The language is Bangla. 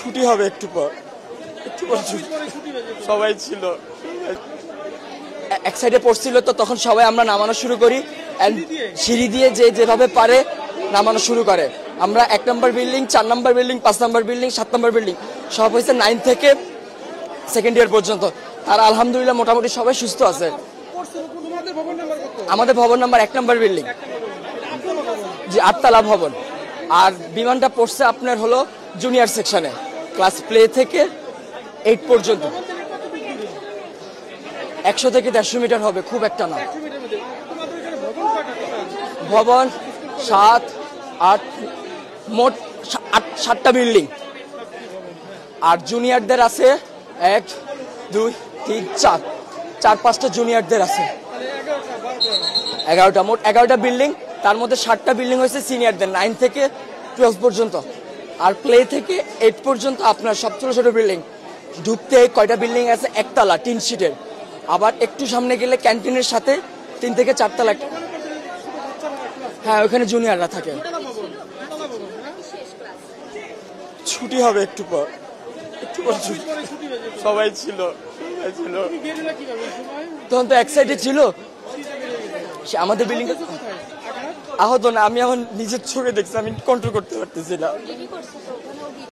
ছুটি হবে একটু পর সবাই ছিল এক সাইডে পড়ছিল, তো তখন সবাই আমরা নামানো শুরু করি। সিঁড়ি দিয়ে যে যেভাবে পারে নামানো শুরু করে। আমরা 1 নম্বর বিল্ডিং, 4 নম্বর বিল্ডিং, 5 নম্বর বিল্ডিং, 7 নম্বর বিল্ডিং সব হয়েছে 9 থেকে সেকেন্ড ইয়ার পর্যন্ত। আর আলহামদুলিল্লাহ মোটামুটি সবাই সুস্থ আছে। আমাদের ভবন নাম্বার 1 নম্বর বিল্ডিং, জি 8তলা ভবন। আর বিমানটা পড়ছে আপনার হলো জুনিয়র সেকশনে, ক্লাস প্লে থেকে 8 পর্যন্ত। 100 থেকে 150 মিটার হবে, খুব একটা না। ভবন 7, 8, মোট 7টা বিল্ডিং। আর জুনিয়রদের আছে 1, 2, 3, 4, 4-5টা জুনিয়রদের আছে। 11টা, মোট 11টা বিল্ডিং। তার মধ্যে 7টা বিল্ডিং হয়েছে সিনিয়রদের, 9 থেকে 12 পর্যন্ত। আর প্লে থেকে 8 পর্যন্ত আপনার সব ছোট ছোট বিল্ডিং। ঢুকতে কয়টা বিল্ডিং আছে, 1তলা টিন শিটের। আবার একটু সামনে গেলে ক্যান্টিনের সাথে 3 থেকে 4 তলা। হ্যাঁ, ওখানে জুনিয়ররা থাকে। ছুটি হবে একটু পর সবাই ছিল তখন তো এক সাইডে ছিল। আমাদের বিল্ডিং আহত না, আমি এখন নিজের চোখে দেখছি, আমি কন্ট্রোল করতে পারতেছি না।